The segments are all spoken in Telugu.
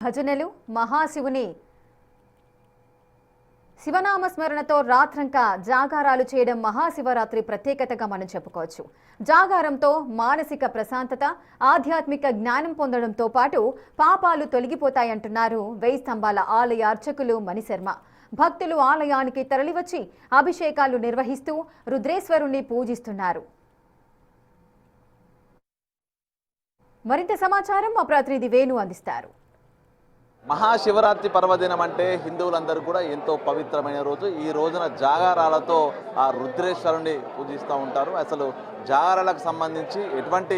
భజనలు మహాశివుని శివనామ స్మరణతో రాత్రంకా జాగారాలు చేయడం మహాశివరాత్రి ప్రత్యేకతగా మనం చెప్పుకోవచ్చు. జాగారంతో మానసిక ప్రశాంతత, ఆధ్యాత్మిక జ్ఞానం పొందడంతో పాటు పాపాలు తొలగిపోతాయంటున్నారు వెయ్యి స్తంభాల ఆలయ అర్చకులు మణిశర్మ. భక్తులు ఆలయానికి తరలివచ్చి అభిషేకాలు నిర్వహిస్తూ రుద్రేశ్వరుణ్ణి పూజిస్తున్నారు. మరింత సమాచారం మా ప్రతినిధి వేణు అందిస్తారు. మహాశివరాత్రి పర్వదినం అంటే హిందువులందరూ కూడా ఎంతో పవిత్రమైన రోజు. ఈ రోజున జాగారాలతో ఆ రుద్రేశ్వరుని పూజిస్తూ ఉంటారు. అసలు జాగారాలకు సంబంధించి ఎటువంటి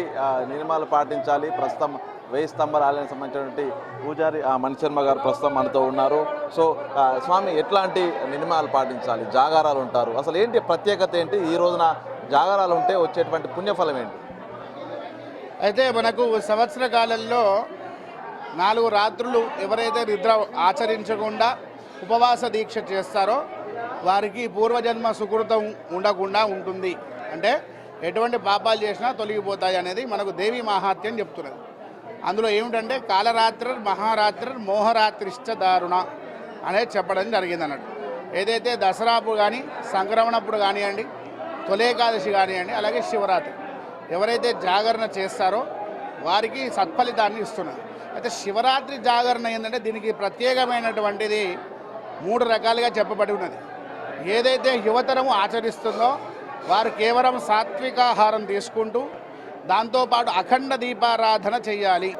నియమాలు పాటించాలి, ప్రస్తుతం వెయ్యి స్తంభాల ఆలయానికి సంబంధించినటువంటి పూజారి మణిశర్మ గారు ప్రస్తుతం మనతో ఉన్నారు. సో స్వామి, ఎట్లాంటి నియమాలు పాటించాలి, జాగారాలు ఉంటారు, అసలు ఏంటి ప్రత్యేకత ఏంటి, ఈ రోజున జాగారాలు ఉంటే వచ్చేటువంటి పుణ్యఫలం ఏంటి? అయితే మనకు సంవత్సర కాలంలో 4 రాత్రులు ఎవరైతే నిద్ర ఆచరించకుండా ఉపవాస దీక్ష చేస్తారో వారికి పూర్వజన్మ సుకృతం ఉండకుండా ఉంటుంది. అంటే ఎటువంటి పాపాలు చేసినా తొలగిపోతాయి అనేది మనకు దేవి మహాత్యం చెప్తున్నది. అందులో ఏమిటంటే కాలరాత్రి మహారాత్రి మోహరాత్రిశ్చ దారుణ అనేది చెప్పడం జరిగింది అన్నట్టు. ఏదైతే దసరాప్పుడు కానీ సంక్రమణప్పుడు కానివ్వండి, తొలేకాదశి కానివ్వండి, అలాగే శివరాత్రి ఎవరైతే జాగరణ చేస్తారో వారికి సత్ఫలితాన్ని ఇస్తున్నారు. అయితే శివరాత్రి జాగరణ ఏంటంటే దీనికి ప్రత్యేకమైనటువంటిది 3 రకాలుగా చెప్పబడి ఉన్నది. ఏదైతే యువతరము ఆచరిస్తుందో వారు కేవలం సాత్వికాహారం తీసుకుంటూ దాంతోపాటు అఖండ దీపారాధన చేయాలి.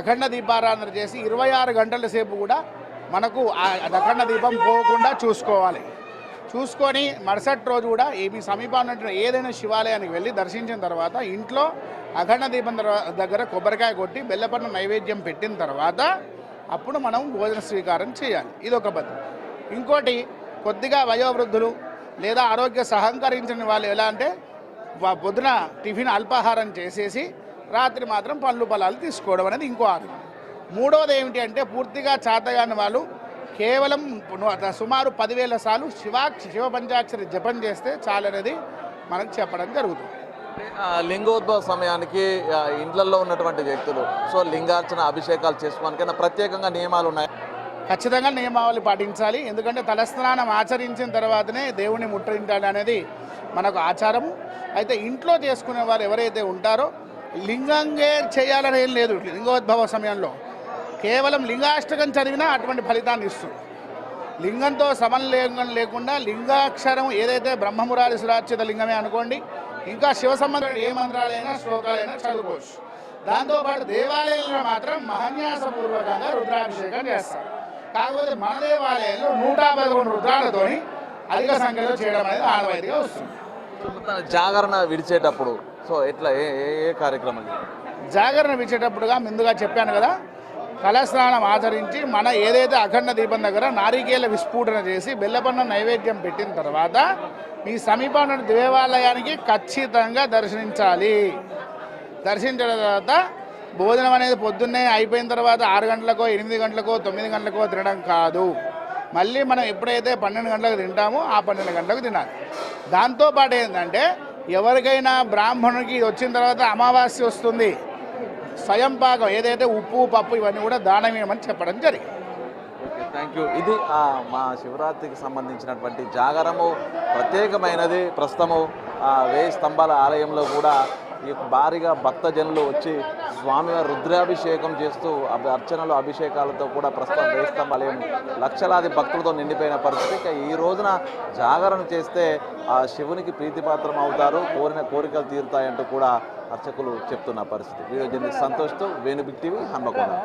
అఖండ దీపారాధన చేసి 26 గంటల సేపు కూడా మనకు అఖండ దీపం పోకుండా చూసుకోవాలి. చూసుకొని మరుసటి రోజు కూడా మీ సమీపంలో ఏదైనా శివాలయానికి వెళ్ళి దర్శించిన తర్వాత ఇంట్లో అఖండ దీపం దగ్గర కొబ్బరికాయ కొట్టి బెల్లపన్ను నైవేద్యం పెట్టిన తర్వాత అప్పుడు మనం భోజన స్వీకారం చేయాలి. ఇది ఒక పద్ధతి. ఇంకోటి, కొద్దిగా వయోవృద్ధులు లేదా ఆరోగ్య సహకరించిన వాళ్ళు ఎలా అంటే పొద్దున టిఫిన్ అల్పాహారం చేసేసి రాత్రి మాత్రం పళ్ళు ఫలాలు తీసుకోవడం అనేది ఇంకో ఆరోగ్యం. మూడోది ఏమిటి అంటే పూర్తిగా చేతగాని వాళ్ళు కేవలం సుమారు 10,000 సార్లు శివ పంచాక్షరి జపం చేస్తే చాలనేది మనకు చెప్పడం జరుగుతుంది. లింగోద్భవ సమయానికి ఇండ్లలో ఉన్నటువంటి వ్యక్తులు సో లింగార్చన అభిషేకాలు చేసుకోవడానికైనా ప్రత్యేకంగా నియమాలు ఉన్నాయి. ఖచ్చితంగా నియమావళి పాటించాలి. ఎందుకంటే తలస్నానం ఆచరించిన తర్వాతనే దేవుణ్ణి ముట్టడించాలి అనేది మనకు ఆచారము. అయితే ఇంట్లో చేసుకునే వారు ఎవరైతే ఉంటారో లింగంగే చేయాలని ఏం లేదు. లింగోద్భవ సమయంలో కేవలం లింగాష్టకం చదివినా అటువంటి ఫలితాన్ని ఇస్తుంది. లింగంతో సమన్వయం లేకుండా లింగాక్షరం ఏదైతే బ్రహ్మమురారి సురార్చిత లింగమే అనుకోండి, ఇంకా శివ సంబంధం ఏ మంత్రాలైనా శ్లోకాలైనా చదువుకోవచ్చు. దాంతోపాటు దేవాలయంలో మాత్రం మహాన్యాసపూర్వకంగా రుద్రాభిషేకం చేస్తారు. కాకపోతే మన దేవాలయంలో 111 రుద్రాలతో అధిక సంఖ్యలో చేయడం అనేది ఆనవాయితీగా వస్తుంది. జాగరణ విడిచేటప్పుడు సో ఎట్లా ఏ కార్యక్రమాలు? జాగరణ విడిచేటప్పుడుగా ముందుగా చెప్పాను కదా, తలస్నానం ఆచరించి మన ఏదైతే అఖండ దీపం దగ్గర నారికేల విస్ఫుటన చేసి బెల్లపన్న నైవేద్యం పెట్టిన తర్వాత ఈ సమీపంలో దేవాలయానికి ఖచ్చితంగా దర్శించాలి. దర్శించిన తర్వాత భోజనం అనేది పొద్దున్నే అయిపోయిన తర్వాత 6 గంటలకో 8 గంటలకో 9 గంటలకో తినడం కాదు. మళ్ళీ మనం ఎప్పుడైతే 12 గంటలకు తింటామో ఆ 12 గంటలకు తినాలి. దాంతోపాటు ఏంటంటే ఎవరికైనా బ్రాహ్మణునికి వచ్చిన తర్వాత అమావాస్య వస్తుంది, స్వయం పాకం ఏదైతే ఉప్పు పప్పు ఇవన్నీ కూడా దానమేమని చెప్పడం జరిగింది. Thank you. ఇది మా శివరాత్రికి సంబంధించినటువంటి జాగరము ప్రత్యేకమైనది. ప్రస్తుతము వెయ్యి స్తంభాల ఆలయంలో కూడా ఈ భారీగా భక్తజనులు వచ్చి స్వామివారి రుద్రాభిషేకం చేస్తూ అర్చనలు అభిషేకాలతో కూడా ప్రస్తుతం వెయ్యి స్తంభ ఆలయం లక్షలాది భక్తులతో నిండిపోయిన పరిస్థితి. ఈ రోజున జాగరణ చేస్తే ఆ శివునికి ప్రీతిపాత్రం అవుతారు, కోరిన కోరికలు తీరుతాయంటూ కూడా అర్చకులు చెప్తున్న పరిస్థితి. వీడియో జర్నలిస్ట్ సంతోష్తో వేణు బిగ్ టీవీ, హన్మకొండ.